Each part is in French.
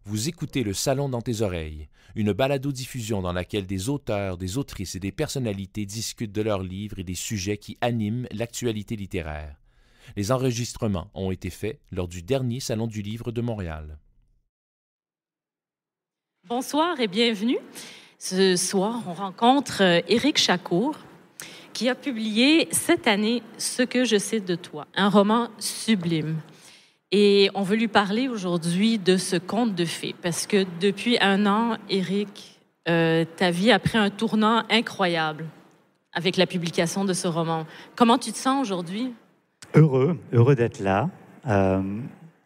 Vous écoutez Le Salon dans tes oreilles, une balado-diffusion dans laquelle des auteurs, des autrices et des personnalités discutent de leurs livres et des sujets qui animent l'actualité littéraire. Les enregistrements ont été faits lors du dernier Salon du Livre de Montréal. Bonsoir et bienvenue. Ce soir, on rencontre Éric Chacour, qui a publié cette année « Ce que je sais de toi », un roman sublime. Et on veut lui parler aujourd'hui de ce conte de fées, parce que depuis 1 an, Éric, ta vie a pris un tournant incroyable avec la publication de ce roman. Comment tu te sens aujourd'hui? Heureux d'être là.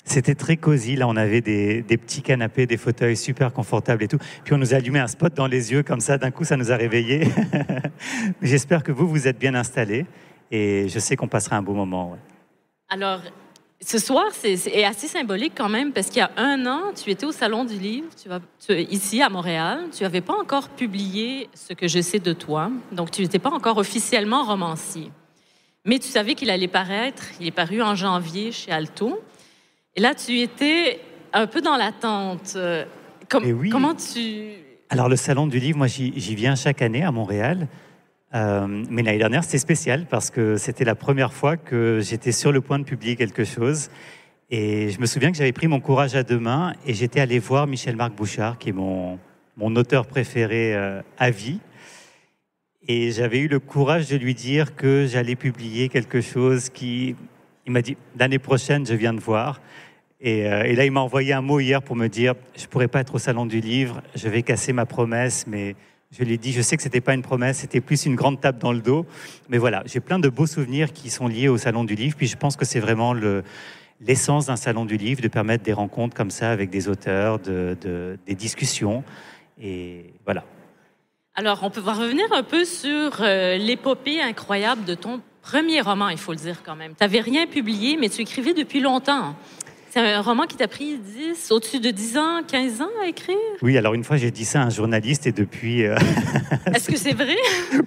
C'était très cosy. Là, on avait des petits canapés, des fauteuils super confortables et tout. Puis on nous a allumé un spot dans les yeux comme ça. D'un coup, ça nous a réveillés. J'espère que vous êtes bien installés et je sais qu'on passera un beau moment. Ouais. Alors, ce soir, c'est assez symbolique quand même parce qu'il y a 1 an, tu étais au Salon du Livre, ici à Montréal. Tu n'avais pas encore publié Ce que je sais de toi. Donc, tu n'étais pas encore officiellement romancier. Mais tu savais qu'il allait paraître. Il est paru en janvier chez Alto. Et là, tu étais un peu dans l'attente. Oui. Comment tu... Alors, le Salon du Livre, moi, j'y viens chaque année à Montréal. Mais l'année dernière, c'était spécial parce que c'était la première fois que j'étais sur le point de publier quelque chose. Et je me souviens que j'avais pris mon courage à 2 mains et j'étais allé voir Michel-Marc Bouchard, qui est mon auteur préféré à vie. Et j'avais eu le courage de lui dire que j'allais publier quelque chose qui... Il m'a dit, l'année prochaine, je viens de voir. Et là, il m'a envoyé un mot hier pour me dire, je ne pourrais pas être au Salon du Livre, je vais casser ma promesse, mais je lui ai dit, je sais que ce n'était pas une promesse, c'était plus une grande tape dans le dos. Mais voilà, j'ai plein de beaux souvenirs qui sont liés au Salon du Livre. Puis je pense que c'est vraiment l'essence d'un Salon du Livre, de permettre des rencontres comme ça avec des auteurs, des discussions. Et voilà. Alors, on peut revenir un peu sur l'épopée incroyable de ton premier roman, il faut le dire quand même. Tu n'avais rien publié, mais tu écrivais depuis longtemps. C'est un roman qui t'a pris au-dessus de 10 ans, 15 ans à écrire? Oui, alors une fois, j'ai dit ça à un journaliste et depuis... Est-ce que c'est vrai?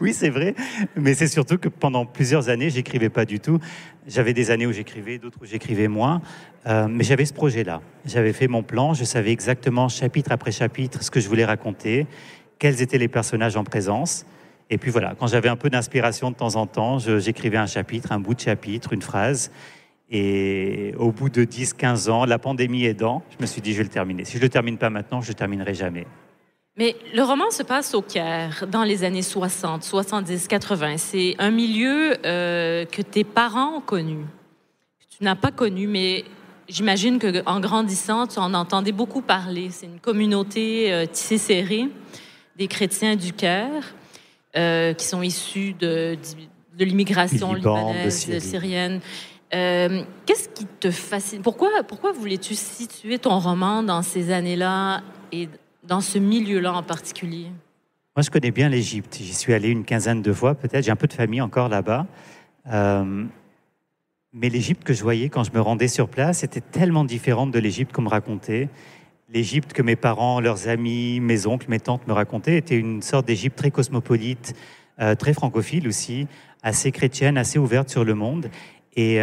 Oui, c'est vrai. Mais c'est surtout que pendant plusieurs années, j'écrivais pas du tout. J'avais des années où j'écrivais, d'autres où j'écrivais moins. Mais j'avais ce projet-là. J'avais fait mon plan. Je savais exactement, chapitre après chapitre, ce que je voulais raconter, quels étaient les personnages en présence. Et puis voilà, quand j'avais un peu d'inspiration de temps en temps, j'écrivais un chapitre, un bout de chapitre, une phrase. Et au bout de 10-15 ans, la pandémie aidant, je me suis dit, je vais le terminer. Si je ne le termine pas maintenant, je ne le terminerai jamais. Mais le roman se passe au Caire, dans les années 60, 70, 80. C'est un milieu que tes parents ont connu, que tu n'as pas connu, mais j'imagine qu'en grandissant, tu en entendais beaucoup parler. C'est une communauté tissée serrée des chrétiens du Caire qui sont issus de l'immigration libanaise, syrienne. Qu'est-ce qui te fascine? Pourquoi voulais-tu situer ton roman dans ces années-là et dans ce milieu-là en particulier? Moi, je connais bien l'Égypte. J'y suis allé une 15aine de fois, peut-être. J'ai un peu de famille encore là-bas. Mais l'Égypte que je voyais quand je me rendais sur place était tellement différente de l'Égypte qu'on me racontait. L'Égypte que mes parents, leurs amis, mes oncles, mes tantes me racontaient était une sorte d'Égypte très cosmopolite, très francophile aussi, assez chrétienne, assez ouverte sur le monde. Et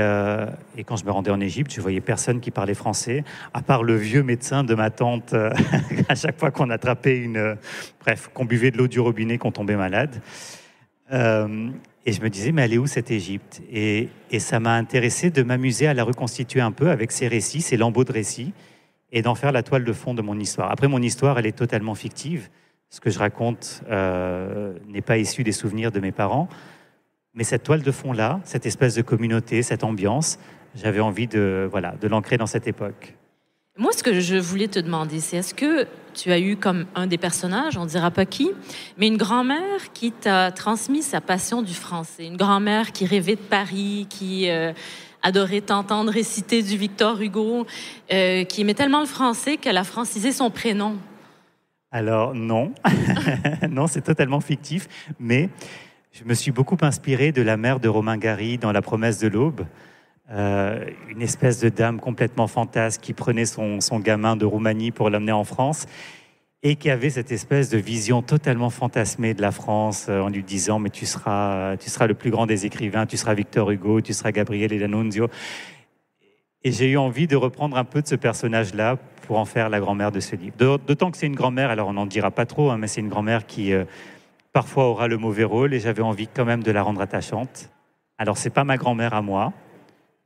quand je me rendais en Égypte, je voyais personne qui parlait français, à part le vieux médecin de ma tante, à chaque fois qu'on attrapait qu'on buvait de l'eau du robinet, qu'on tombait malade. Et je me disais, mais elle est où cette Égypte? Et ça m'a intéressé de m'amuser à la reconstituer un peu avec ces récits, ces lambeaux de récits, et d'en faire la toile de fond de mon histoire. Après, mon histoire, elle est totalement fictive. Ce que je raconte n'est pas issu des souvenirs de mes parents. Mais cette toile de fond-là, cette espèce de communauté, cette ambiance, j'avais envie de l'ancrer dans cette époque. Moi, ce que je voulais te demander, c'est est-ce que tu as eu comme un des personnages, on ne dira pas qui, mais une grand-mère qui t'a transmis sa passion du français, une grand-mère qui rêvait de Paris, qui adorait t'entendre réciter du Victor Hugo, qui aimait tellement le français qu'elle a francisé son prénom? Alors, non. Non, c'est totalement fictif, mais... Je me suis beaucoup inspiré de la mère de Romain Gary dans La promesse de l'aube. Une espèce de dame complètement fantasque qui prenait son gamin de Roumanie pour l'amener en France et qui avait cette espèce de vision totalement fantasmée de la France en lui disant « mais tu seras le plus grand des écrivains, tu seras Victor Hugo, tu seras Gabriele D'Annunzio ». Et j'ai eu envie de reprendre un peu de ce personnage-là pour en faire la grand-mère de ce livre. D'autant que c'est une grand-mère, alors on n'en dira pas trop, hein, mais c'est une grand-mère qui parfois aura le mauvais rôle et j'avais envie quand même de la rendre attachante. Alors c'est pas ma grand-mère à moi,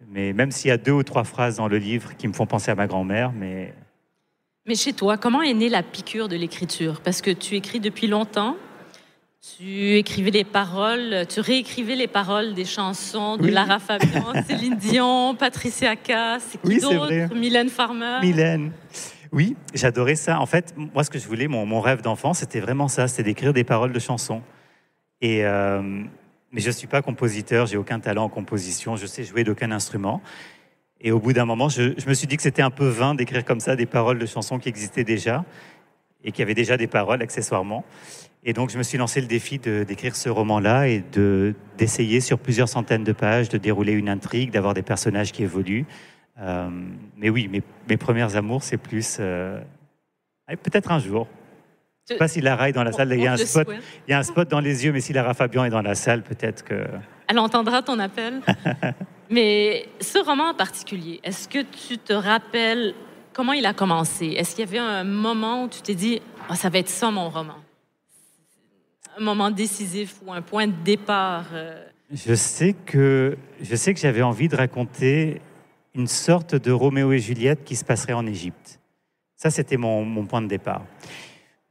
mais même s'il y a 2 ou 3 phrases dans le livre qui me font penser à ma grand-mère, mais... Mais chez toi, comment est née la piqûre de l'écriture? Parce que tu écris depuis longtemps. Tu écrivais les paroles, tu réécrivais les paroles des chansons de Lara Fabian, Céline Dion, Patricia Cass, c'est qui d'autre? Mylène Farmer. Mylène. Oui, j'adorais ça. En fait, moi, ce que je voulais, mon rêve d'enfant, c'était vraiment ça, c'était d'écrire des paroles de chansons. Et mais je ne suis pas compositeur, j'ai aucun talent en composition, je sais jouer d'aucun instrument. Et au bout d'un moment, je me suis dit que c'était un peu vain d'écrire comme ça des paroles de chansons qui existaient déjà et qui avaient déjà des paroles accessoirement. Et donc, je me suis lancé le défi d'écrire ce roman-là et d'essayer sur plusieurs centaines de pages de dérouler une intrigue, d'avoir des personnages qui évoluent. Mais oui, mes premières amours, c'est plus... peut-être un jour. Je ne sais pas si Lara est dans la salle. Il y a un spot dans les yeux, mais si Lara Fabian est dans la salle, peut-être que... Elle entendra ton appel. Mais ce roman en particulier, est-ce que tu te rappelles comment il a commencé? Est-ce qu'il y avait un moment où tu t'es dit « ça va être ça, mon roman ». Un moment décisif ou un point de départ? Je sais que j'avais envie de raconter une sorte de Roméo et Juliette qui se passerait en Égypte. Ça, c'était mon point de départ.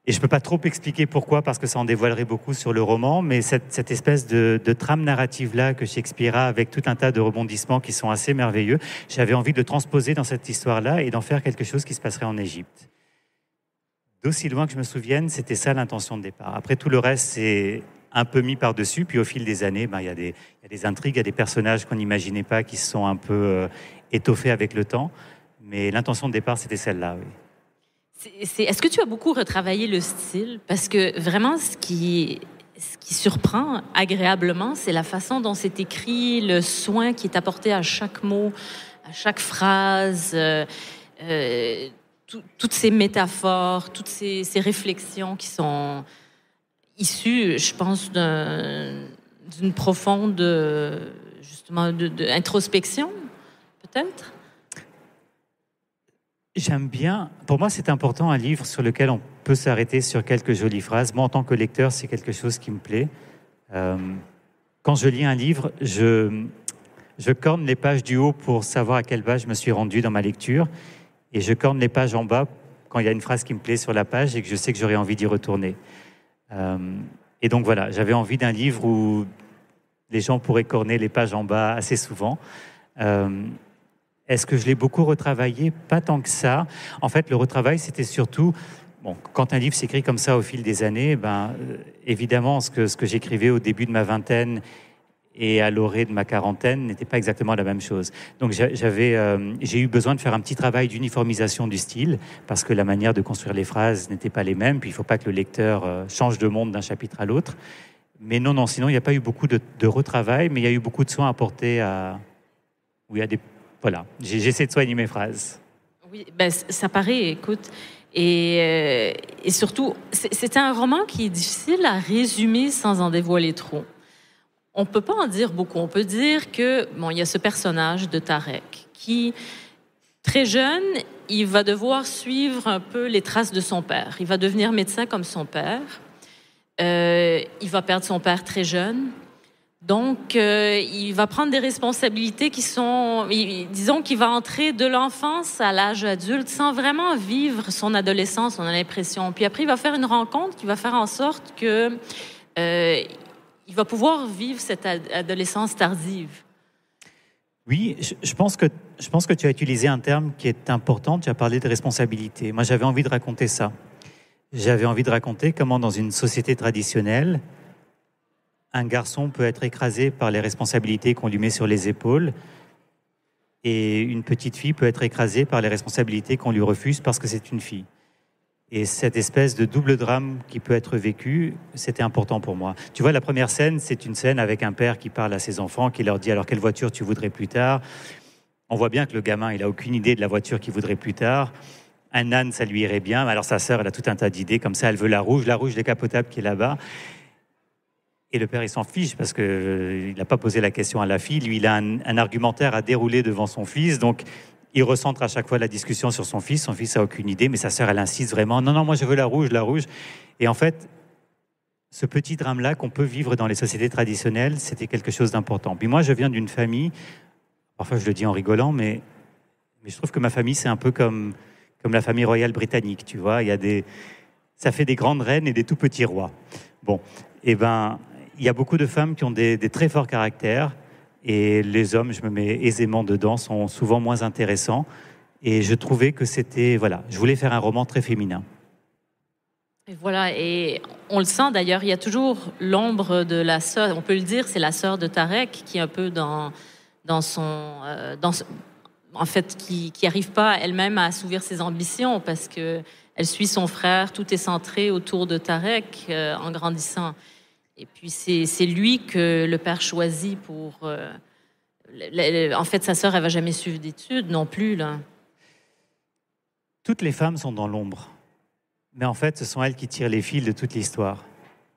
Et je ne peux pas trop expliquer pourquoi, parce que ça en dévoilerait beaucoup sur le roman, mais cette espèce de trame narrative-là que Shakespeare a, avec tout un tas de rebondissements qui sont assez merveilleux, j'avais envie de le transposer dans cette histoire-là et d'en faire quelque chose qui se passerait en Égypte. D'aussi loin que je me souvienne, c'était ça l'intention de départ. Après, tout le reste, c'est un peu mis par-dessus. Puis au fil des années, il y a des intrigues, il y a des personnages qu'on n'imaginait pas qui se sont un peu étoffés avec le temps. Mais l'intention de départ, c'était celle-là, oui. Est-ce que tu as beaucoup retravaillé le style? Parce que vraiment, ce qui surprend agréablement, c'est la façon dont c'est écrit, le soin qui est apporté à chaque mot, à chaque phrase... toutes ces métaphores, toutes ces réflexions qui sont issues, je pense, d'une profonde, justement, introspection, peut-être? J'aime bien. Pour moi, c'est important, un livre sur lequel on peut s'arrêter sur quelques jolies phrases. Moi, en tant que lecteur, c'est quelque chose qui me plaît. Quand je lis un livre, je corne les pages du haut pour savoir à quelle page je me suis rendu dans ma lecture. Et je corne les pages en bas quand il y a une phrase qui me plaît sur la page et que je sais que j'aurai envie d'y retourner. Et donc voilà, j'avais envie d'un livre où les gens pourraient corner les pages en bas assez souvent. Est-ce que je l'ai beaucoup retravaillé? Pas tant que ça. En fait, le retravail, c'était surtout... Bon, quand un livre s'écrit comme ça au fil des années, évidemment, ce que j'écrivais au début de ma vingtaine et à l'orée de ma quarantaine n'était pas exactement la même chose. Donc j'ai eu besoin de faire un petit travail d'uniformisation du style, parce que la manière de construire les phrases n'était pas les mêmes, puis il ne faut pas que le lecteur change de monde d'un chapitre à l'autre. Mais non, sinon il n'y a pas eu beaucoup de retravail, mais il y a eu beaucoup de soins apportés à... Oui, à des... Voilà, j'essaie de soigner mes phrases. Oui, ça paraît, écoute... Et surtout, c'est un roman qui est difficile à résumer sans en dévoiler trop. On ne peut pas en dire beaucoup. On peut dire que, il y a ce personnage de Tarek qui, très jeune, il va devoir suivre un peu les traces de son père. Il va devenir médecin comme son père. Il va perdre son père très jeune. Donc, il va prendre des responsabilités qui sont... Disons qu'il va entrer de l'enfance à l'âge adulte sans vraiment vivre son adolescence, on a l'impression. Puis après, il va faire une rencontre qui va faire en sorte que... il va pouvoir vivre cette adolescence tardive. Oui, je pense que tu as utilisé un terme qui est important. Tu as parlé de responsabilité. Moi, j'avais envie de raconter ça. J'avais envie de raconter comment, dans une société traditionnelle, un garçon peut être écrasé par les responsabilités qu'on lui met sur les épaules et une petite fille peut être écrasée par les responsabilités qu'on lui refuse parce que c'est une fille. Et cette espèce de double drame qui peut être vécu, c'était important pour moi. Tu vois, la première scène, c'est une scène avec un père qui parle à ses enfants, qui leur dit « Alors, quelle voiture tu voudrais plus tard ?» On voit bien que le gamin, il n'a aucune idée de la voiture qu'il voudrait plus tard. Un âne, ça lui irait bien. Alors, sa sœur, elle a tout un tas d'idées. Comme ça, elle veut la rouge décapotable qui est là-bas. Et le père, il s'en fiche parce qu'il n'a pas posé la question à la fille. Lui, il a un argumentaire à dérouler devant son fils. Donc, il recentre à chaque fois la discussion sur son fils. Son fils n'a aucune idée, mais sa sœur, elle insiste vraiment. Non, non, moi je veux la rouge, la rouge. Et en fait, ce petit drame-là qu'on peut vivre dans les sociétés traditionnelles, c'était quelque chose d'important. Puis moi, je viens d'une famille, parfois je le dis en rigolant, mais je trouve que ma famille, c'est un peu comme la famille royale britannique, tu vois. Ça fait des grandes reines et des tout petits rois. Bon, eh ben, il y a beaucoup de femmes qui ont des très forts caractères, et les hommes, je me mets aisément dedans, sont souvent moins intéressants. Et je trouvais que c'était, voilà, je voulais faire un roman très féminin. Et voilà, et on le sent d'ailleurs, il y a toujours l'ombre de la sœur, on peut le dire, c'est la sœur de Tarek qui est un peu en fait, qui n'arrive pas elle-même à assouvir ses ambitions parce que elle suit son frère, tout est centré autour de Tarek en grandissant. Et puis c'est lui que le père choisit pour. En fait, sa sœur, elle va jamais suivre d'études non plus là. Toutes les femmes sont dans l'ombre, mais en fait, ce sont elles qui tirent les fils de toute l'histoire.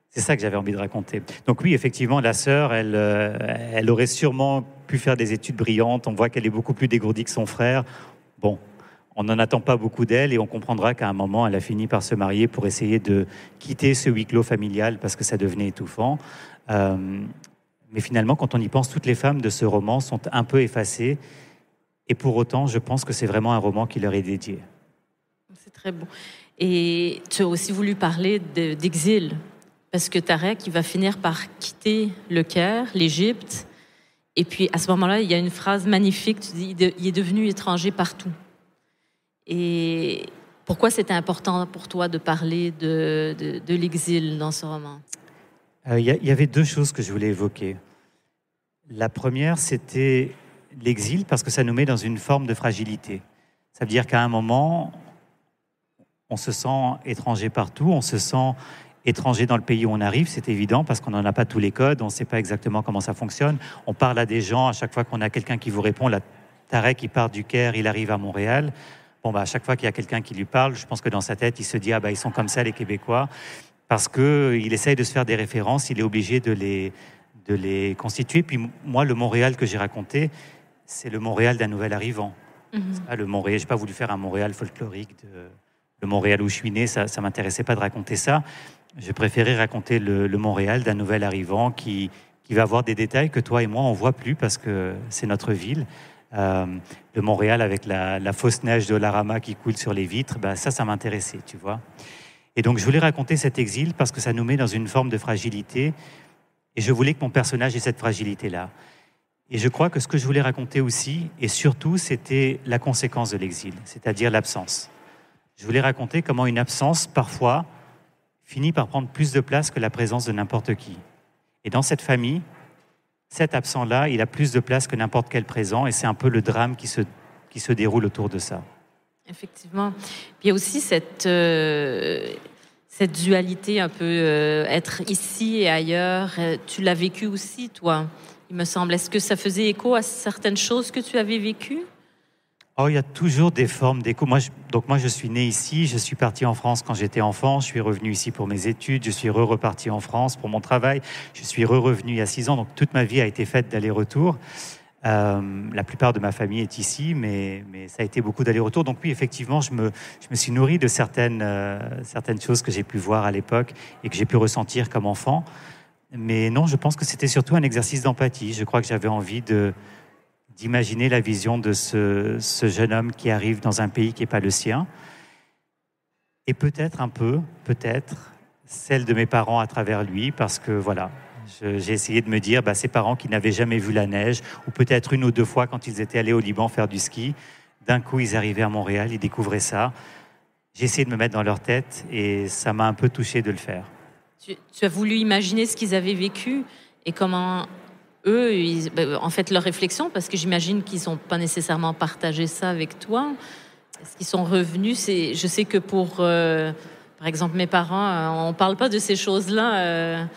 C'est ça que j'avais envie de raconter. Donc oui, effectivement, la sœur, elle aurait sûrement pu faire des études brillantes. On voit qu'elle est beaucoup plus dégourdie que son frère. Bon, on n'en attend pas beaucoup d'elle et on comprendra qu'à un moment, elle a fini par se marier pour essayer de quitter ce huis clos familial parce que ça devenait étouffant. Mais finalement, quand on y pense, toutes les femmes de ce roman sont un peu effacées. Et pour autant, je pense que c'est vraiment un roman qui leur est dédié. C'est très beau. Et tu as aussi voulu parler d'exil. Parce que Tarek, il va finir par quitter le Caire, l'Égypte. Et puis, à ce moment-là, il y a une phrase magnifique. Tu dis, il est devenu étranger partout. Et pourquoi c'était important pour toi de parler de l'exil dans ce roman? Il y avait deux choses que je voulais évoquer. La première, c'était l'exil, parce que ça nous met dans une forme de fragilité. Ça veut dire qu'à un moment, on se sent étranger partout, on se sent étranger dans le pays où on arrive, c'est évident, parce qu'on n'en a pas tous les codes, on ne sait pas exactement comment ça fonctionne. On parle à des gens, à chaque fois qu'on a quelqu'un qui vous répond, là, Tarek, il part du Caire, il arrive à Montréal. Bon, à chaque fois qu'il y a quelqu'un qui lui parle, je pense que dans sa tête, il se dit, ils sont comme ça, les Québécois, parce qu'il essaye de se faire des références, il est obligé de les constituer. Puis moi, le Montréal que j'ai raconté, c'est le Montréal d'un nouvel arrivant. C'est pas le Montréal, j'ai pas voulu faire un Montréal folklorique, le Montréal où je suis né, ça m'intéressait pas de raconter ça. Je préférais raconter le Montréal d'un nouvel arrivant qui va avoir des détails que toi et moi, on voit plus parce que c'est notre ville. Le Montréal avec la fausse neige de Larama qui coule sur les vitres, ça m'intéressait, tu vois. Et donc, je voulais raconter cet exil parce que ça nous met dans une forme de fragilité. Et je voulais que mon personnage ait cette fragilité-là. Et je crois que ce que je voulais raconter aussi, et surtout, c'était la conséquence de l'exil, c'est-à-dire l'absence. Je voulais raconter comment une absence, parfois, finit par prendre plus de place que la présence de n'importe qui. Et dans cette famille, cet absent-là, il a plus de place que n'importe quel présent, et c'est un peu le drame qui se déroule autour de ça. Effectivement. Puis il y a aussi cette dualité un peu, être ici et ailleurs. Tu l'as vécu aussi, toi, il me semble. Est-ce que ça faisait écho à certaines choses que tu avais vécues? Il y a toujours des formes d'écho. Moi, je suis né ici, je suis parti en France quand j'étais enfant, je suis revenu ici pour mes études, je suis reparti en France pour mon travail, je suis revenu il y a 6 ans, donc toute ma vie a été faite d'aller-retour. La plupart de ma famille est ici, mais ça a été beaucoup d'aller-retour. Donc oui, effectivement, je me suis nourri de certaines choses que j'ai pu voir à l'époque et que j'ai pu ressentir comme enfant. Mais non, je pense que c'était surtout un exercice d'empathie. Je crois que j'avais envie d'imaginer la vision de ce jeune homme qui arrive dans un pays qui n'est pas le sien. Et peut-être celle de mes parents à travers lui, parce que voilà, j'ai essayé de me dire, ces parents qui n'avaient jamais vu la neige, ou peut-être 1 ou 2 fois quand ils étaient allés au Liban faire du ski, d'un coup ils arrivaient à Montréal, ils découvraient ça. J'ai essayé de me mettre dans leur tête et ça m'a un peu touché de le faire. Tu as voulu imaginer ce qu'ils avaient vécu et comment eux, en fait, leur réflexion, parce que j'imagine qu'ils n'ont pas nécessairement partagé ça avec toi. Est-ce qu'ils sont revenus? Je sais que pour, par exemple, mes parents, on ne parle pas de ces choses-là.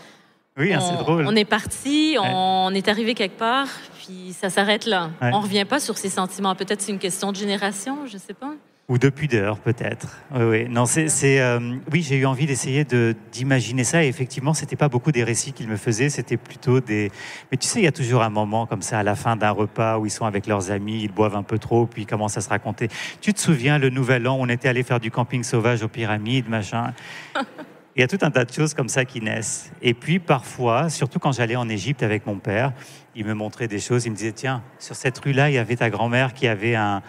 Oui, c'est drôle. On est parti, on est arrivé quelque part, puis ça s'arrête là. Ouais. On ne revient pas sur ces sentiments. Peut-être c'est une question de génération, je ne sais pas. Ou de pudeur, peut-être. Oui, oui. Non, oui, j'ai eu envie d'essayer d'imaginer ça. Et effectivement, c'était pas beaucoup des récits qu'ils me faisaient, c'était plutôt des. Mais tu sais, il y a toujours un moment comme ça à la fin d'un repas où ils sont avec leurs amis, ils boivent un peu trop, puis ils commencent à se raconter. Tu te souviens le Nouvel An, on était allé faire du camping sauvage aux Pyramides, machin. Il y a tout un tas de choses comme ça qui naissent. Et puis parfois, surtout quand j'allais en Égypte avec mon père, il me montrait des choses. Il me disait, tiens, sur cette rue-là, il y avait ta grand-mère qui avait un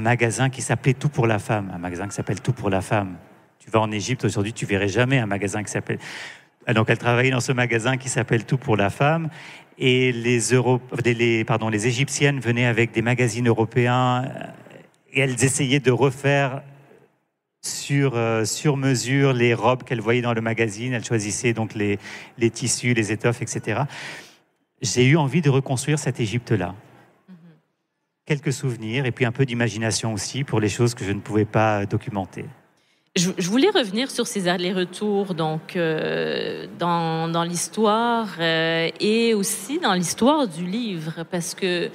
magasin qui s'appelait Tout pour la femme. Un magasin qui s'appelle Tout pour la femme. Tu vas en Égypte aujourd'hui, tu verrais jamais un magasin qui s'appelle... Donc elle travaillait dans ce magasin qui s'appelle Tout pour la femme. Et les Égyptiennes venaient avec des magazines européens et elles essayaient de refaire sur mesure les robes qu'elles voyaient dans le magazine. Elles choisissaient donc les tissus, les étoffes, etc. J'ai eu envie de reconstruire cette Égypte-là. Quelques souvenirs et puis un peu d'imagination aussi pour les choses que je ne pouvais pas documenter. Je voulais revenir sur ces allers-retours donc, dans l'histoire et aussi dans l'histoire du livre, parce que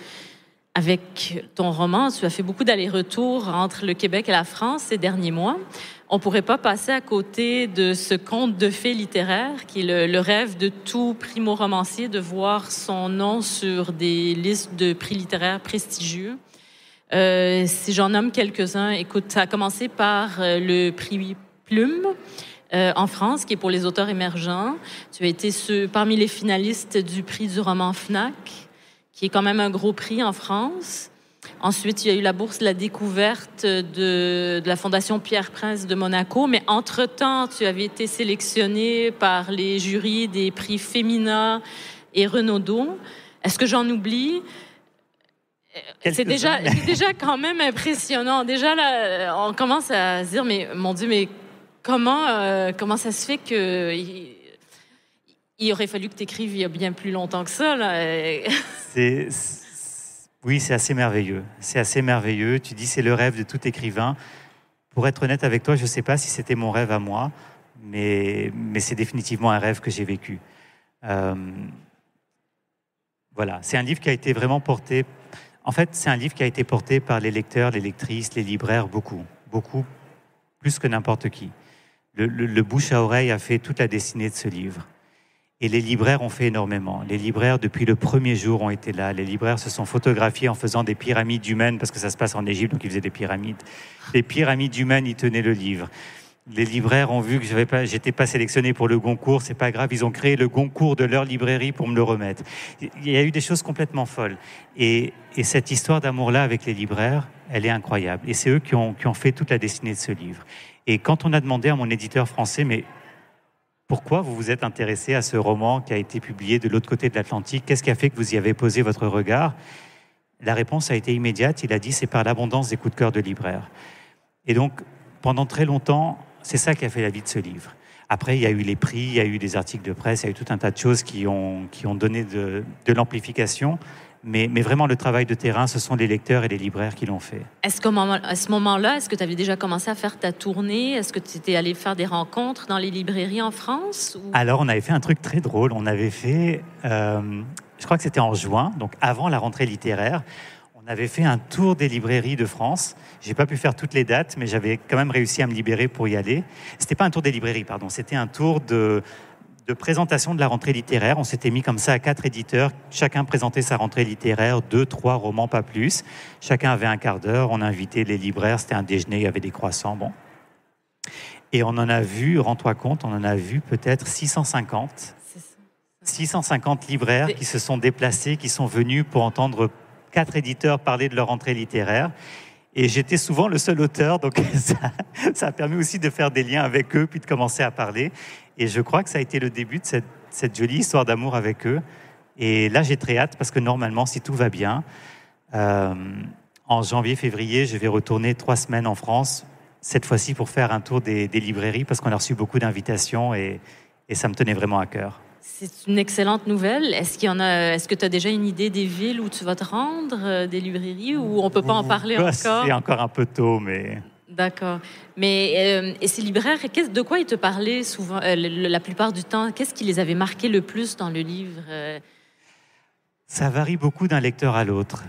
avec ton roman, tu as fait beaucoup d'allers-retours entre le Québec et la France ces derniers mois. On ne pourrait pas passer à côté de ce conte de fées littéraire qui est le rêve de tout primo-romancier de voir son nom sur des listes de prix littéraires prestigieux. Si j'en nomme quelques-uns, écoute, ça a commencé par le prix Plume en France, qui est pour les auteurs émergents. Tu as été parmi les finalistes du prix du roman FNAC, qui est quand même un gros prix en France. Ensuite, il y a eu la bourse de la découverte de la Fondation Pierre-Prince de Monaco. Mais entre-temps, tu avais été sélectionné par les jurys des prix Femina et Renaudot. Est-ce que j'en oublie? C'est déjà quand même impressionnant. Déjà, là, on commence à se dire, mais mon Dieu, mais comment ça se fait que... Il aurait fallu que tu écrives il y a bien plus longtemps que ça, là. Oui, c'est assez merveilleux. C'est assez merveilleux. Tu dis c'est le rêve de tout écrivain. Pour être honnête avec toi, je ne sais pas si c'était mon rêve à moi, mais c'est définitivement un rêve que j'ai vécu. Voilà, c'est un livre qui a été vraiment porté... En fait, c'est un livre qui a été porté par les lecteurs, les lectrices, les libraires, beaucoup, plus que n'importe qui. Le bouche à oreille a fait toute la destinée de ce livre. Et les libraires ont fait énormément. Les libraires, depuis le premier jour, ont été là. Les libraires se sont photographiés en faisant des pyramides humaines, parce que ça se passe en Égypte, donc ils faisaient des pyramides. Les pyramides humaines, ils tenaient le livre. Les libraires ont vu que j'étais pas sélectionné pour le Goncourt, c'est pas grave, ils ont créé le Goncourt de leur librairie pour me le remettre. Il y a eu des choses complètement folles. Et cette histoire d'amour-là avec les libraires, elle est incroyable. Et c'est eux qui ont fait toute la destinée de ce livre. Et quand on a demandé à mon éditeur français, mais pourquoi vous vous êtes intéressé à ce roman qui a été publié de l'autre côté de l'Atlantique? Qu'est-ce qui a fait que vous y avez posé votre regard? La réponse a été immédiate. Il a dit, c'est par l'abondance des coups de cœur de libraires. Et donc, pendant très longtemps, c'est ça qui a fait la vie de ce livre. Après, il y a eu les prix, il y a eu des articles de presse, il y a eu tout un tas de choses qui ont donné de l'amplification. Mais vraiment, le travail de terrain, ce sont les lecteurs et les libraires qui l'ont fait. Est-ce qu'à ce moment-là, est-ce que tu avais déjà commencé à faire ta tournée? Est-ce que tu étais allé faire des rencontres dans les librairies en France? Alors, on avait fait un truc très drôle. On avait fait, je crois que c'était en juin, donc avant la rentrée littéraire, on avait fait un tour des librairies de France. J'ai pas pu faire toutes les dates, mais j'avais quand même réussi à me libérer pour y aller. C'était pas un tour des librairies, pardon. C'était un tour de présentation de la rentrée littéraire. On s'était mis comme ça à 4 éditeurs. Chacun présentait sa rentrée littéraire, 2, 3 romans, pas plus. Chacun avait un quart d'heure. On invitait les libraires. C'était un déjeuner, il y avait des croissants. Bon. Et on en a vu, rends-toi compte, on en a vu peut-être 650. 650 libraires qui se sont déplacés, qui sont venus pour entendre 4 éditeurs parler de leur rentrée littéraire. Et j'étais souvent le seul auteur, donc ça a permis aussi de faire des liens avec eux, puis de commencer à parler. Et je crois que ça a été le début de cette jolie histoire d'amour avec eux. Et là, j'ai très hâte, parce que normalement, si tout va bien, en janvier-février, je vais retourner 3 semaines en France, cette fois-ci pour faire un tour des librairies, parce qu'on a reçu beaucoup d'invitations et ça me tenait vraiment à cœur. C'est une excellente nouvelle. Est-ce que tu as déjà une idée des villes où tu vas te rendre, des librairies, ou on ne peut pas en parler encore? C'est encore un peu tôt, mais... D'accord. Mais et ces libraires, de quoi ils te parlaient souvent, la plupart du temps? Qu'est-ce qui les avait marqués le plus dans le livre? Ça varie beaucoup d'un lecteur à l'autre.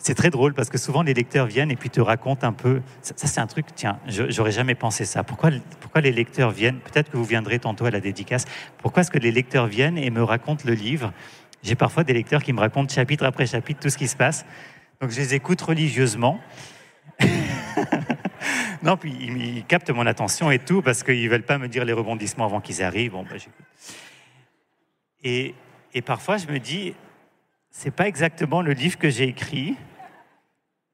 c'est très drôle parce que souvent les lecteurs viennent et puis te racontent un peu. Ça c'est un truc, tiens, j'aurais jamais pensé ça. Pourquoi les lecteurs viennent? Peut-être que vous viendrez tantôt à la dédicace. Pourquoi est-ce que les lecteurs viennent et me racontent le livre? J'ai parfois des lecteurs qui me racontent chapitre après chapitre tout ce qui se passe. Donc je les écoute religieusement. Non, puis ils captent mon attention et tout parce qu'ils veulent pas me dire les rebondissements avant qu'ils arrivent. Bon, j'écoute. Et parfois je me dis, c'est pas exactement le livre que j'ai écrit,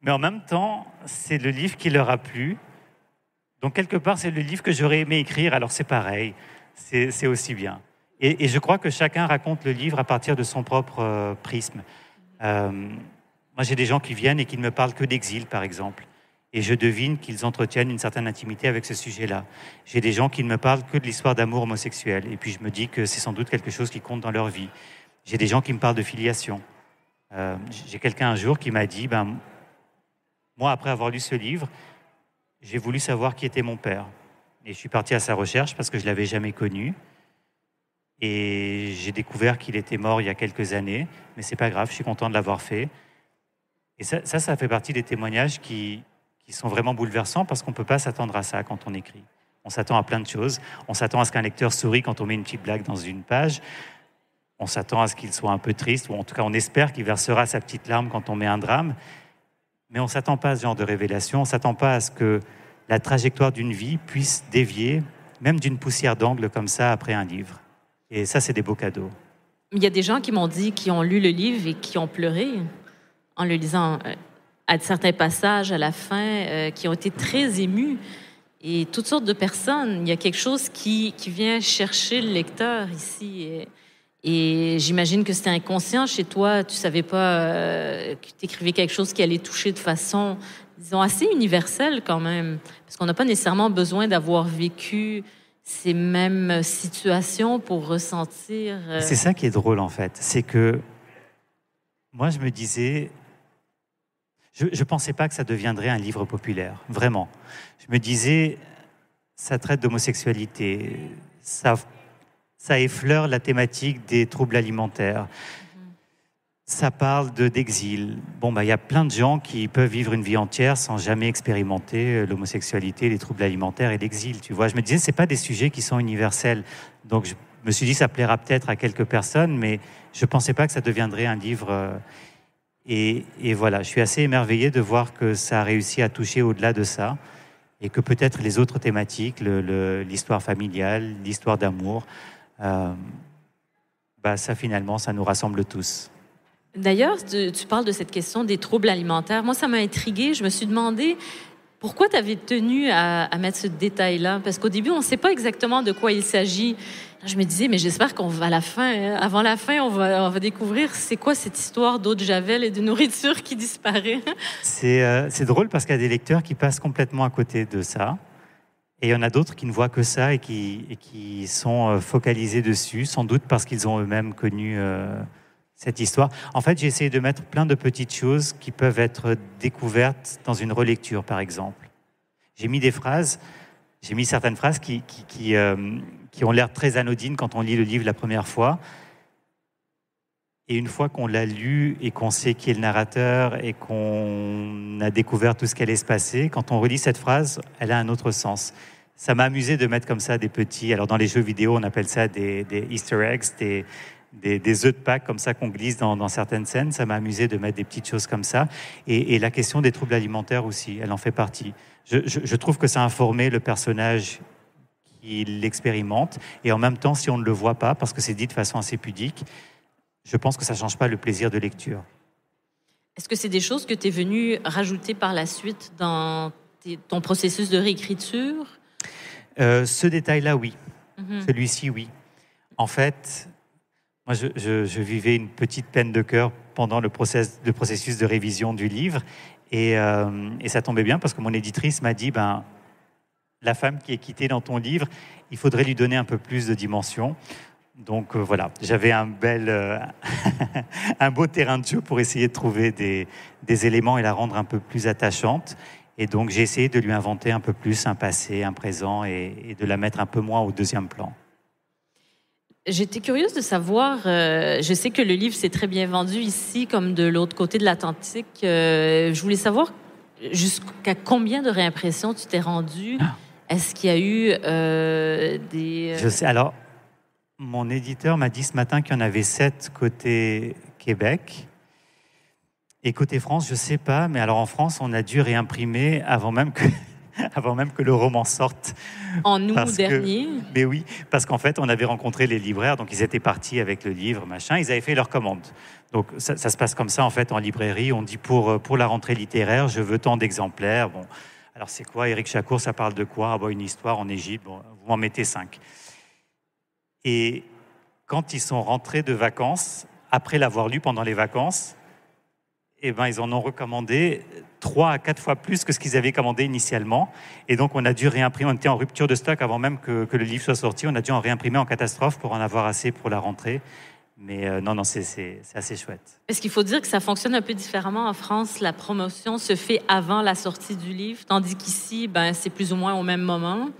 mais en même temps, c'est le livre qui leur a plu. Donc quelque part, c'est le livre que j'aurais aimé écrire. Alors c'est pareil, c'est aussi bien. Et je crois que chacun raconte le livre à partir de son propre prisme. Moi, j'ai des gens qui viennent et qui ne me parlent que d'exil, par exemple. Et je devine qu'ils entretiennent une certaine intimité avec ce sujet-là. J'ai des gens qui ne me parlent que de l'histoire d'amour homosexuel. Et puis je me dis que c'est sans doute quelque chose qui compte dans leur vie. J'ai des gens qui me parlent de filiation. J'ai quelqu'un un jour qui m'a dit, moi, après avoir lu ce livre, j'ai voulu savoir qui était mon père. Et je suis parti à sa recherche parce que je ne l'avais jamais connu. Et j'ai découvert qu'il était mort il y a quelques années. Mais ce n'est pas grave, je suis content de l'avoir fait. Et ça fait partie des témoignages qui sont vraiment bouleversants parce qu'on ne peut pas s'attendre à ça quand on écrit. On s'attend à plein de choses. On s'attend à ce qu'un lecteur sourie quand on met une petite blague dans une page. On s'attend à ce qu'il soit un peu triste, ou en tout cas on espère qu'il versera sa petite larme quand on met un drame. Mais on ne s'attend pas à ce genre de révélation. On ne s'attend pas à ce que la trajectoire d'une vie puisse dévier, même d'une poussière d'angle comme ça, après un livre. Et ça, c'est des beaux cadeaux. Il y a des gens qui m'ont dit qu'ils ont lu le livre et qui ont pleuré en le lisant. À certains passages, à la fin, qui ont été très émus. Et toutes sortes de personnes. Il y a quelque chose qui vient chercher le lecteur ici. Et j'imagine que c'était inconscient chez toi. Tu ne savais pas que tu écrivais quelque chose qui allait toucher de façon, disons, assez universelle quand même. Parce qu'on n'a pas nécessairement besoin d'avoir vécu ces mêmes situations pour ressentir... C'est ça qui est drôle, en fait. C'est que moi, je me disais... Je ne pensais pas que ça deviendrait un livre populaire, vraiment. Je me disais, ça traite d'homosexualité, ça effleure la thématique des troubles alimentaires, ça parle d'exil. Bon, il y a plein de gens qui peuvent vivre une vie entière sans jamais expérimenter l'homosexualité, les troubles alimentaires et l'exil. Tu vois, je me disais, ce n'est pas des sujets qui sont universels. Donc, je me suis dit, ça plaira peut-être à quelques personnes, mais je ne pensais pas que ça deviendrait un livre... Et voilà, je suis assez émerveillé de voir que ça a réussi à toucher au-delà de ça et que peut-être les autres thématiques, l'histoire familiale, l'histoire d'amour, ça finalement, ça nous rassemble tous. D'ailleurs, tu parles de cette question des troubles alimentaires. Moi, ça m'a intriguée. Je me suis demandé pourquoi tu avais tenu à mettre ce détail-là. Parce qu'au début, on ne sait pas exactement de quoi il s'agit. Je me disais, mais j'espère qu'on va à la fin, avant la fin, on va découvrir c'est quoi cette histoire d'eau de Javel et de nourriture qui disparaît. C'est drôle parce qu'il y a des lecteurs qui passent complètement à côté de ça. Et il y en a d'autres qui ne voient que ça et qui sont focalisés dessus, sans doute parce qu'ils ont eux-mêmes connu cette histoire. En fait, j'ai essayé de mettre plein de petites choses qui peuvent être découvertes dans une relecture, par exemple. J'ai mis certaines phrases qui ont l'air très anodines quand on lit le livre la première fois. Et une fois qu'on l'a lu et qu'on sait qui est le narrateur et qu'on a découvert tout ce qui allait se passer, quand on relit cette phrase, elle a un autre sens. Ça m'a amusé de mettre comme ça des petits... Alors dans les jeux vidéo, on appelle ça des Easter eggs, des œufs de Pâques comme ça qu'on glisse dans certaines scènes. Ça m'a amusé de mettre des petites choses comme ça. Et la question des troubles alimentaires aussi, elle en fait partie. Je trouve que ça a informé le personnage qui l'expérimente. Et en même temps, si on ne le voit pas, parce que c'est dit de façon assez pudique, je pense que ça ne change pas le plaisir de lecture. Est-ce que c'est des choses que tu es venu rajouter par la suite dans ton processus de réécriture? Ce détail-là, oui. Celui-ci, oui. En fait, moi, je vivais une petite peine de cœur pendant le processus de révision du livre. Et ça tombait bien parce que mon éditrice m'a dit, la femme qui est quittée dans ton livre, il faudrait lui donner un peu plus de dimension. Donc voilà, j'avais un beau terrain de jeu pour essayer de trouver des éléments et la rendre un peu plus attachante. Et donc j'ai essayé de lui inventer un peu plus un passé, un présent et de la mettre un peu moins au deuxième plan. J'étais curieuse de savoir, je sais que le livre s'est très bien vendu ici comme de l'autre côté de l'Atlantique. Je voulais savoir jusqu'à combien de réimpressions tu t'es rendu. Est-ce qu'il y a eu des... Je sais. Alors, mon éditeur m'a dit ce matin qu'il y en avait 7 côté Québec. Et côté France, je ne sais pas. Mais alors en France, on a dû réimprimer avant même que le roman sorte. En août dernier. Mais oui, parce qu'en fait, on avait rencontré les libraires, donc ils étaient partis avec le livre, machin, ils avaient fait leur commande. Donc ça se passe comme ça, en fait, en librairie. On dit pour la rentrée littéraire, je veux tant d'exemplaires. Bon, alors c'est quoi, Éric Chacour, ça parle de quoi? Une histoire en Égypte, bon, vous m'en mettez 5. Et quand ils sont rentrés de vacances, après l'avoir lu pendant les vacances, eh ben, ils en ont recommandé 3 à 4 fois plus que ce qu'ils avaient commandé initialement. Et donc, on a dû réimprimer. On était en rupture de stock avant même que le livre soit sorti. On a dû en réimprimer en catastrophe pour en avoir assez pour la rentrée. Mais non, c'est assez chouette. Est-ce qu'il faut dire que ça fonctionne un peu différemment en France? La promotion se fait avant la sortie du livre, tandis qu'ici, c'est plus ou moins au même moment.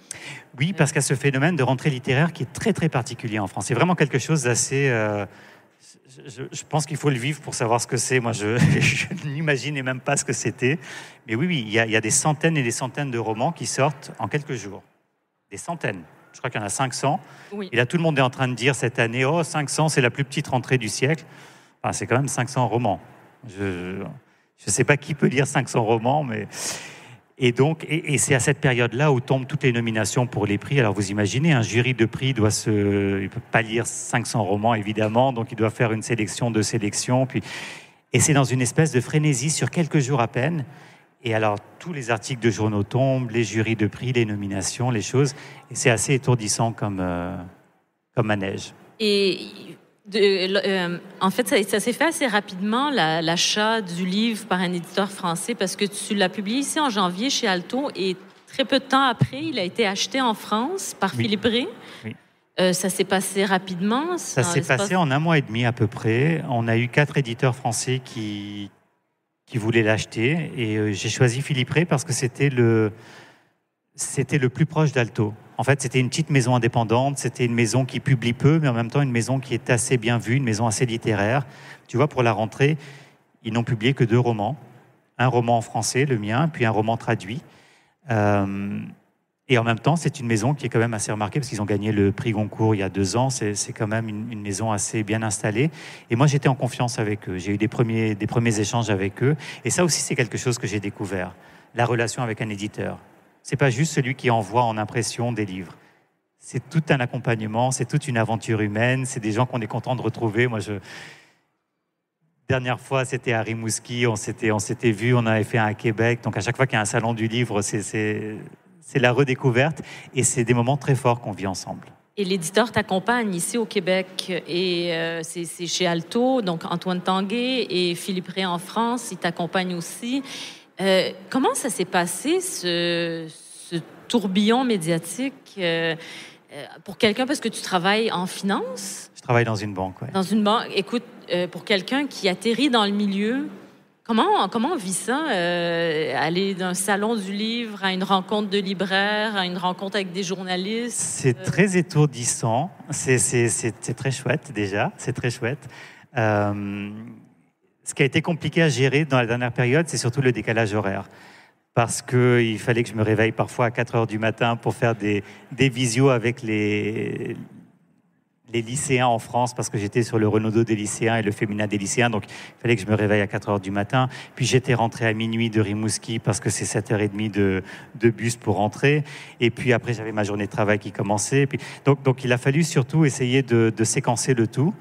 Oui, parce qu'il y a ce phénomène de rentrée littéraire qui est très, très particulier en France. C'est vraiment quelque chose d'assez... Je pense qu'il faut le vivre pour savoir ce que c'est. Moi, je n'imaginais même pas ce que c'était. Mais oui, il y a des centaines et des centaines de romans qui sortent en quelques jours. Des centaines. Je crois qu'il y en a 500. Oui. Et là, tout le monde est en train de dire cette année, 500, c'est la plus petite rentrée du siècle. Enfin, c'est quand même 500 romans. Je ne sais pas qui peut lire 500 romans, mais... Et donc, et c'est à cette période-là où tombent toutes les nominations pour les prix. Alors vous imaginez, un jury de prix il ne peut pas lire 500 romans évidemment, donc il doit faire une sélection de sélections. Et c'est dans une espèce de frénésie sur quelques jours à peine. Et alors tous les articles de journaux tombent, les jurys de prix, les nominations, les choses. Et c'est assez étourdissant comme manège. Et en fait, ça s'est fait assez rapidement, l'achat du livre par un éditeur français, parce que tu l'as publié ici en janvier chez Alto, et très peu de temps après, il a été acheté en France par Philippe Rey. Oui. Ça s'est passé rapidement? Ça s'est passé en 1 mois et demi à peu près. On a eu 4 éditeurs français qui voulaient l'acheter, et j'ai choisi Philippe Rey parce que c'était le plus proche d'Alto. En fait, c'était une petite maison indépendante, c'était une maison qui publie peu, mais en même temps une maison qui est assez bien vue, une maison assez littéraire. Tu vois, pour la rentrée, ils n'ont publié que 2 romans. Un roman en français, le mien, puis un roman traduit. Et en même temps, c'est une maison qui est quand même assez remarquée, parce qu'ils ont gagné le prix Goncourt il y a 2 ans. C'est quand même une maison assez bien installée. Et moi, j'étais en confiance avec eux. J'ai eu des premiers échanges avec eux. Et ça aussi, c'est quelque chose que j'ai découvert. La relation avec un éditeur. C'est pas juste celui qui envoie en impression des livres. C'est tout un accompagnement, c'est toute une aventure humaine, c'est des gens qu'on est content de retrouver. Dernière fois, c'était à Rimouski, on s'était vus, on avait fait un à Québec. Donc à chaque fois qu'il y a un salon du livre, c'est la redécouverte et c'est des moments très forts qu'on vit ensemble. Et l'éditeur t'accompagne ici au Québec et c'est chez Alto, donc Antoine Tanguay et Philippe Rey en France, ils t'accompagnent aussi. Comment ça s'est passé, ce tourbillon médiatique pour quelqu'un, parce que tu travailles en finance? Je travaille dans une banque, oui. Dans une banque. Écoute, pour quelqu'un qui atterrit dans le milieu, comment on vit ça? Aller d'un salon du livre à une rencontre de libraire, à une rencontre avec des journalistes? C'est très étourdissant. C'est très chouette, déjà. C'est très chouette. Ce qui a été compliqué à gérer dans la dernière période, c'est surtout le décalage horaire. Parce qu'il fallait que je me réveille parfois à 4 heures du matin pour faire des visios avec les lycéens en France, parce que j'étais sur le Renaudot des lycéens et le féminin des lycéens, donc il fallait que je me réveille à 4 heures du matin. Puis j'étais rentré à minuit de Rimouski parce que c'est 7h30 de bus pour rentrer. Et puis après, j'avais ma journée de travail qui commençait. Donc il a fallu surtout essayer de séquencer le tout.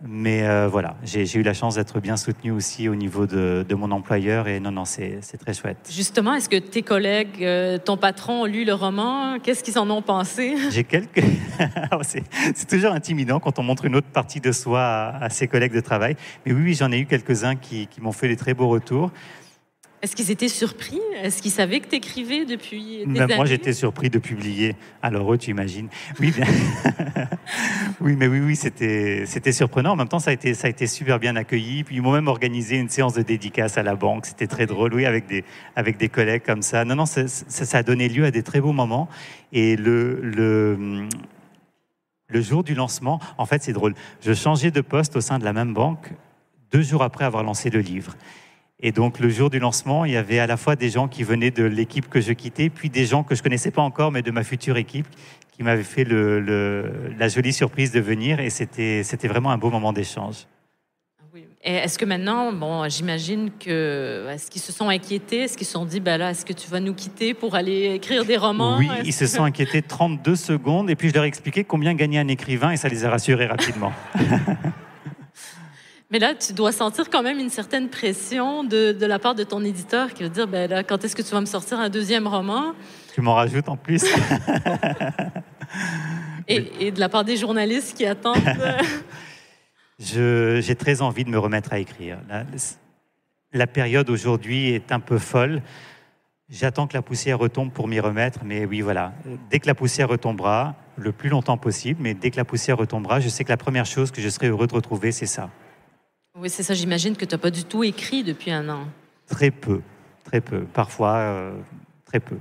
Mais voilà, j'ai eu la chance d'être bien soutenu aussi au niveau de mon employeur et non, c'est très chouette. Justement, est-ce que tes collègues, ton patron ont lu le roman? Qu'est-ce qu'ils en ont pensé? J'ai quelques... c'est toujours intimidant quand on montre une autre partie de soi à ses collègues de travail. Mais oui, j'en ai eu quelques-uns qui m'ont fait des très beaux retours. Est-ce qu'ils étaient surpris? Est-ce qu'ils savaient que tu écrivais depuis des années? Moi, j'étais surpris de publier. Alors, eux, tu imagines. Oui, bien. Oui, c'était surprenant. En même temps, ça a été super bien accueilli. Puis, ils m'ont même organisé une séance de dédicace à la banque. C'était très drôle, oui, avec des collègues comme ça. Non, ça a donné lieu à des très beaux moments. Et Le jour du lancement, en fait, c'est drôle. Je changeais de poste au sein de la même banque 2 jours après avoir lancé le livre. Et donc, le jour du lancement, il y avait à la fois des gens qui venaient de l'équipe que je quittais, puis des gens que je ne connaissais pas encore, mais de ma future équipe, qui m'avaient fait la jolie surprise de venir. Et c'était vraiment un beau moment d'échange. Oui. Et est-ce que maintenant, bon, j'imagine que... Est-ce qu'ils se sont inquiétés? Est-ce qu'ils se sont dit, ben là, est-ce que tu vas nous quitter pour aller écrire des romans? Oui, ils se sont inquiétés 32 secondes. Et puis, je leur ai expliqué combien gagnait un écrivain et ça les a rassurés rapidement. Mais là, tu dois sentir quand même une certaine pression de la part de ton éditeur qui va dire, ben là, quand est-ce que tu vas me sortir un 2e roman? Tu m'en rajoutes en plus. Et de la part des journalistes qui attendent. J'ai très envie de me remettre à écrire. La période aujourd'hui est un peu folle. J'attends que la poussière retombe pour m'y remettre, mais oui, voilà. Dès que la poussière retombera, le plus longtemps possible, mais dès que la poussière retombera, je sais que la première chose que je serai heureux de retrouver, c'est ça. Oui, c'est ça. J'imagine que tu n'as pas du tout écrit depuis un an. Très peu. Parfois, très peu.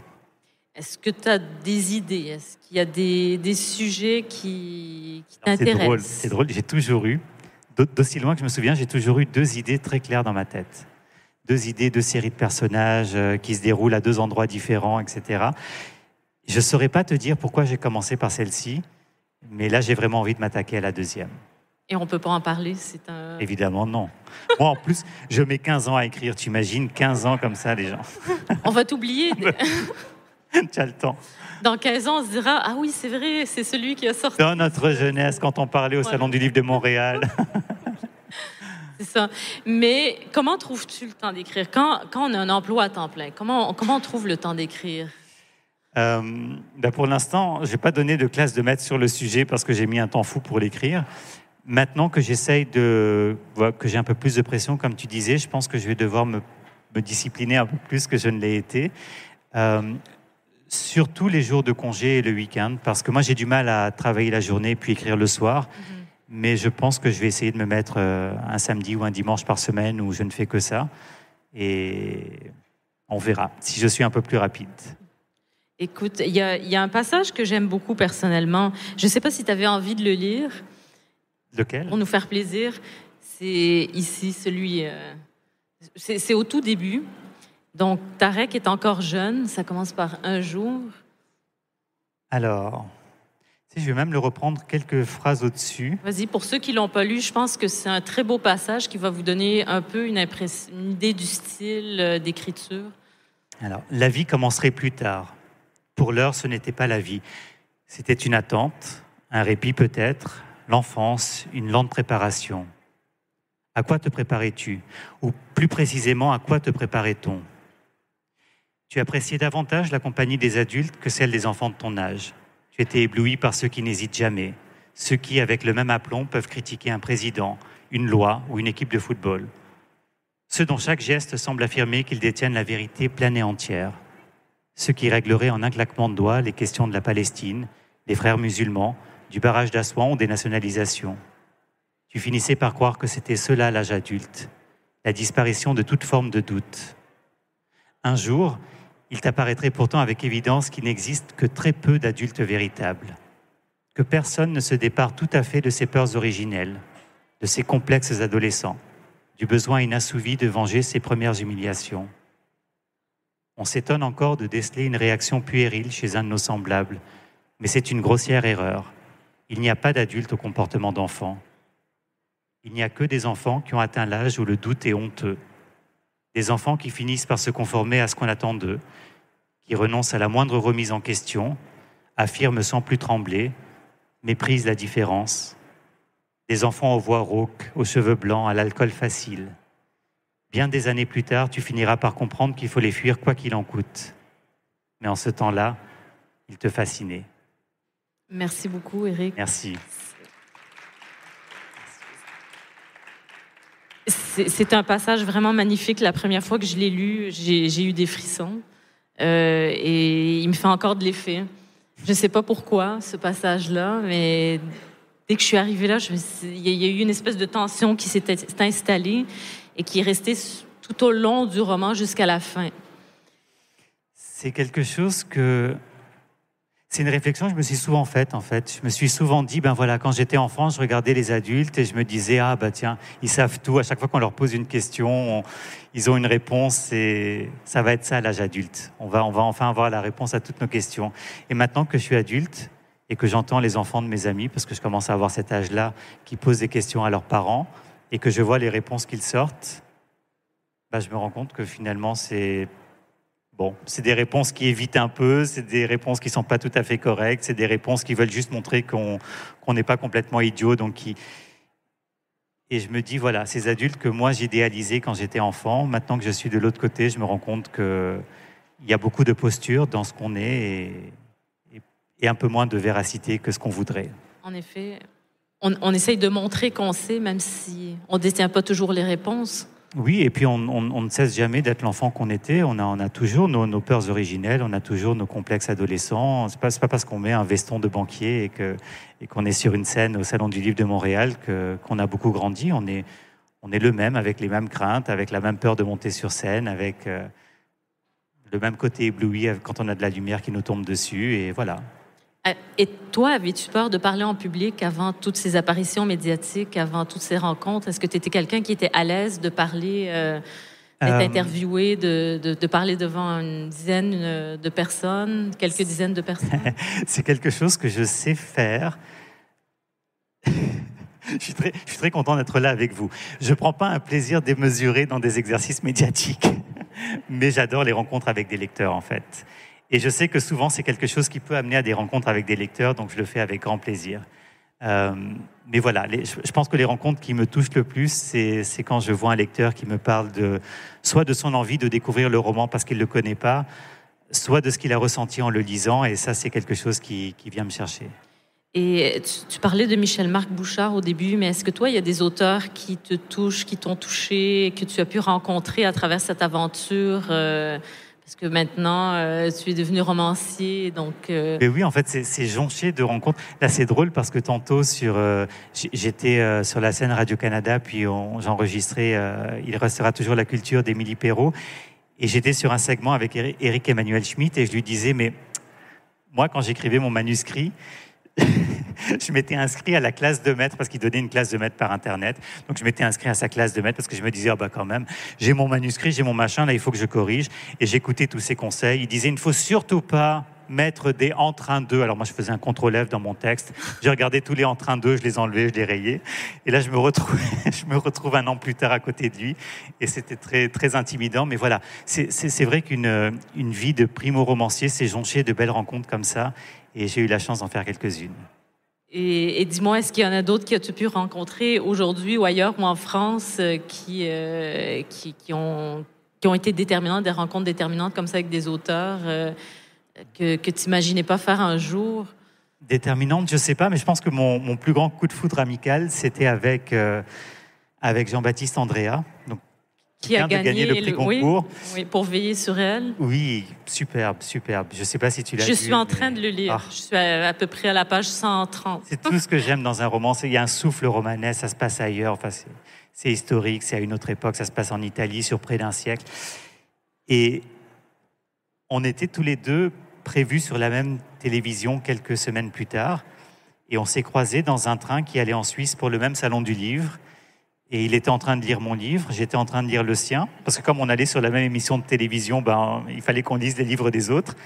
Est-ce que tu as des idées? Est-ce qu'il y a des sujets qui t'intéressent? C'est drôle. J'ai toujours eu, d'aussi loin que je me souviens, j'ai toujours eu 2 idées très claires dans ma tête. 2 idées, 2 séries de personnages qui se déroulent à 2 endroits différents, etc. Je ne saurais pas te dire pourquoi j'ai commencé par celle-ci, mais là, j'ai vraiment envie de m'attaquer à la 2e. Et on ne peut pas en parler, Évidemment, non. Moi, en plus, je mets 15 ans à écrire. Tu imagines 15 ans comme ça, les gens. On va t'oublier. Tu as le temps. Dans 15 ans, on se dira, ah oui, c'est vrai, c'est celui qui a sorti. Dans notre jeunesse, quand on parlait au Salon du Livre de Montréal. C'est ça. Mais comment trouves-tu le temps d'écrire? Quand on a un emploi à temps plein, comment on trouve le temps d'écrire? Pour l'instant, je n'ai pas donné de classe de maître sur le sujet parce que j'ai mis un temps fou pour l'écrire. Maintenant que j'essaye que j'ai un peu plus de pression, comme tu disais, je pense que je vais devoir me discipliner un peu plus que je ne l'ai été. Surtout les jours de congé et le week-end, parce que moi j'ai du mal à travailler la journée puis écrire le soir. Mais je pense que je vais essayer de me mettre un samedi ou un dimanche par semaine où je ne fais que ça. Et on verra si je suis un peu plus rapide. Écoute, il y a un passage que j'aime beaucoup personnellement. Je ne sais pas si tu avais envie de le lire. Lequel? Pour nous faire plaisir. C'est ici, celui... c'est au tout début. Donc, Tarek est encore jeune. Ça commence par un jour. Alors, je vais même le reprendre quelques phrases au-dessus. Vas-y, pour ceux qui ne l'ont pas lu, je pense que c'est un très beau passage qui va vous donner un peu une idée du style d'écriture. Alors, la vie commencerait plus tard. Pour l'heure, ce n'était pas la vie. C'était une attente, un répit peut-être, l'enfance, une lente préparation. À quoi te préparais-tu? Ou plus précisément, à quoi te préparait-on? Tu appréciais davantage la compagnie des adultes que celle des enfants de ton âge. Tu étais ébloui par ceux qui n'hésitent jamais, ceux qui, avec le même aplomb, peuvent critiquer un président, une loi ou une équipe de football. Ceux dont chaque geste semble affirmer qu'ils détiennent la vérité pleine et entière. Ceux qui régleraient en un claquement de doigts les questions de la Palestine, des frères musulmans, du barrage d'Assouan ou des nationalisations. Tu finissais par croire que c'était cela l'âge adulte, la disparition de toute forme de doute. Un jour, il t'apparaîtrait pourtant avec évidence qu'il n'existe que très peu d'adultes véritables, que personne ne se dépare tout à fait de ses peurs originelles, de ses complexes adolescents, du besoin inassouvi de venger ses premières humiliations. On s'étonne encore de déceler une réaction puérile chez un de nos semblables, mais c'est une grossière erreur. Il n'y a pas d'adulte au comportement d'enfant. Il n'y a que des enfants qui ont atteint l'âge où le doute est honteux. Des enfants qui finissent par se conformer à ce qu'on attend d'eux, qui renoncent à la moindre remise en question, affirment sans plus trembler, méprisent la différence. Des enfants aux voix rauques, aux cheveux blancs, à l'alcool facile. Bien des années plus tard, tu finiras par comprendre qu'il faut les fuir quoi qu'il en coûte. Mais en ce temps-là, ils te fascinaient. Merci beaucoup, Éric. Merci. C'est un passage vraiment magnifique. La première fois que je l'ai lu, j'ai eu des frissons. Et il me fait encore de l'effet. Je ne sais pas pourquoi, ce passage-là, mais dès que je suis arrivée là, il y a eu une espèce de tension qui s'est installée et qui est restée tout au long du roman jusqu'à la fin. C'est quelque chose que... C'est une réflexion que je me suis souvent faite, en fait. Je me suis souvent dit, ben voilà, quand j'étais enfant, je regardais les adultes et je me disais, ah bah tiens, ils savent tout. À chaque fois qu'on leur pose une question, ils ont une réponse et ça va être ça à l'âge adulte. On va enfin avoir la réponse à toutes nos questions. Et maintenant que je suis adulte et que j'entends les enfants de mes amis, parce que je commence à avoir cet âge-là, qui posent des questions à leurs parents et que je vois les réponses qu'ils sortent, ben, je me rends compte que finalement, c'est des réponses qui évitent un peu, c'est des réponses qui ne sont pas tout à fait correctes, c'est des réponses qui veulent juste montrer qu'on n'est pas complètement idiot. Et je me dis, voilà, ces adultes que moi j'idéalisais quand j'étais enfant, maintenant que je suis de l'autre côté, je me rends compte qu'il y a beaucoup de posture dans ce qu'on est et un peu moins de véracité que ce qu'on voudrait. En effet, on essaye de montrer qu'on sait, même si on ne détient pas toujours les réponses. Oui, et puis on ne cesse jamais d'être l'enfant qu'on était. On a toujours nos peurs originelles, on a toujours nos complexes adolescents. C'est pas parce qu'on met un veston de banquier et qu'on est sur une scène au Salon du Livre de Montréal qu'on a beaucoup grandi. On est le même, avec les mêmes craintes, avec la même peur de monter sur scène, avec le même côté ébloui quand on a de la lumière qui nous tombe dessus, et voilà. Et toi, avais-tu peur de parler en public avant toutes ces apparitions médiatiques, avant toutes ces rencontres? Est-ce que tu étais quelqu'un qui était à l'aise de parler, d'être interviewé, de parler devant une dizaine de personnes, quelques dizaines de personnes? C'est quelque chose que je sais faire. Je suis très content d'être là avec vous. Je ne prends pas un plaisir démesuré dans des exercices médiatiques, mais j'adore les rencontres avec des lecteurs, en fait. Et je sais que souvent, c'est quelque chose qui peut amener à des rencontres avec des lecteurs, donc je le fais avec grand plaisir. Mais voilà, je pense que les rencontres qui me touchent le plus, c'est quand je vois un lecteur qui me parle soit de son envie de découvrir le roman parce qu'il ne le connaît pas, soit de ce qu'il a ressenti en le lisant, et ça, c'est quelque chose qui vient me chercher. Et tu parlais de Michel-Marc Bouchard au début, mais est-ce que toi, il y a des auteurs qui te touchent, qui t'ont touché, que tu as pu rencontrer à travers cette aventure parce que maintenant, tu es devenu romancier, donc... Mais oui, en fait, c'est jonché de rencontres. Là, c'est drôle parce que tantôt, j'étais sur la scène Radio-Canada, puis j'enregistrais « Il restera toujours la culture » d'Émilie Perrault. Et j'étais sur un segment avec Éric Emmanuel Schmitt, et je lui disais, mais moi, quand j'écrivais mon manuscrit, je m'étais inscrit à la classe de maître parce qu'il donnait une classe de maître par Internet. Donc, je m'étais inscrit à sa classe de maître parce que je me disais, quand même, j'ai mon manuscrit, j'ai mon machin, là, il faut que je corrige. Et j'écoutais tous ses conseils. Il disait, il ne faut surtout pas mettre des « en train de ». Alors, moi, je faisais un contrôle-F dans mon texte. J'ai regardé tous les « en train de », je les enlevais, je les rayais. Et là, je me retrouve un an plus tard à côté de lui. Et c'était très, très intimidant. Mais voilà, c'est vrai qu'une vie de primo-romancier, c'est jonché de belles rencontres comme ça. Et j'ai eu la chance d'en faire quelques-unes. Et dis-moi, est-ce qu'il y en a d'autres que tu as pu rencontrer aujourd'hui ou ailleurs ou en France qui ont été déterminantes, des rencontres déterminantes comme ça avec des auteurs que tu n'imaginais pas faire un jour? Déterminante, je ne sais pas, mais je pense que mon plus grand coup de foudre amical, c'était avec Jean-Baptiste Andréa, donc, qui a gagné le prix Goncourt. Oui, pour veiller sur elle. Oui, superbe. Je ne sais pas si tu l'as lu. Je suis en train de le lire. Je suis à peu près à la page 130. C'est tout ce que j'aime dans un roman. Il y a un souffle romanesque, ça se passe ailleurs. Enfin, c'est historique, c'est à une autre époque. Ça se passe en Italie sur près d'un siècle. Et on était tous les deux prévus sur la même télévision quelques semaines plus tard. Et on s'est croisés dans un train qui allait en Suisse pour le même salon du livre. Et il était en train de lire mon livre, j'étais en train de lire le sien, parce que comme on allait sur la même émission de télévision, il fallait qu'on lise les livres des autres.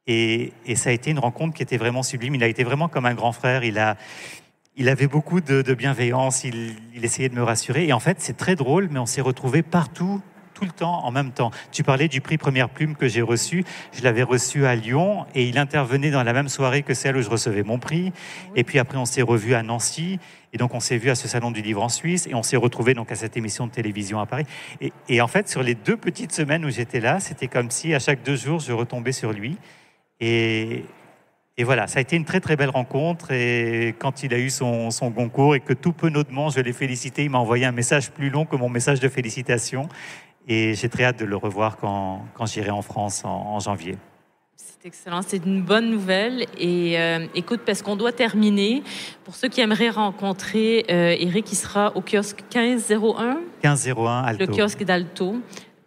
Et ça a été une rencontre qui était vraiment sublime. Il a été vraiment comme un grand frère. Il avait beaucoup de bienveillance, il essayait de me rassurer. Et en fait, c'est très drôle, mais on s'est retrouvés partout, tout le temps, en même temps. Tu parlais du prix Première Plume que j'ai reçu. Je l'avais reçu à Lyon, et il intervenait dans la même soirée que celle où je recevais mon prix. Et puis après, on s'est revus à Nancy. Et donc, on s'est vu à ce salon du livre en Suisse, et on s'est retrouvés donc à cette émission de télévision à Paris. Et en fait, sur les 2 petites semaines où j'étais là, c'était comme si à chaque 2 jours, je retombais sur lui. Et voilà, ça a été une très très belle rencontre. Et quand il a eu son Goncourt et que tout penaudement, je l'ai félicité, il m'a envoyé un message plus long que mon message de félicitations. Et j'ai très hâte de le revoir quand j'irai en France en janvier. C'est excellent, c'est une bonne nouvelle. Et écoute, parce qu'on doit terminer, pour ceux qui aimeraient rencontrer Éric, il sera au kiosque 1501. 1501 Alto. Le kiosque d'Alto,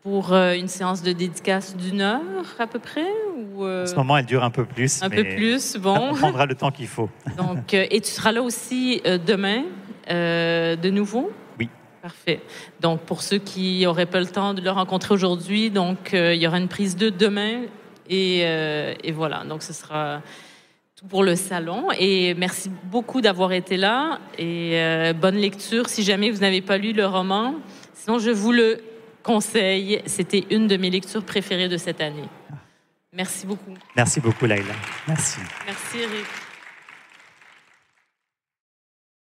pour une séance de dédicace d'1 heure à peu près ou... En ce moment, elle dure un peu plus. Un peu plus, bon. On prendra le temps qu'il faut. Donc, et tu seras là aussi demain, de nouveau? Oui. Parfait. Donc, pour ceux qui n'auraient pas le temps de le rencontrer aujourd'hui, donc il y aura une prise de demain et voilà. Donc, ce sera tout pour le salon. Et merci beaucoup d'avoir été là et bonne lecture si jamais vous n'avez pas lu le roman. Sinon, je vous le conseille. C'était une de mes lectures préférées de cette année. Merci beaucoup. Merci beaucoup, Laila. Merci. Merci, Eric.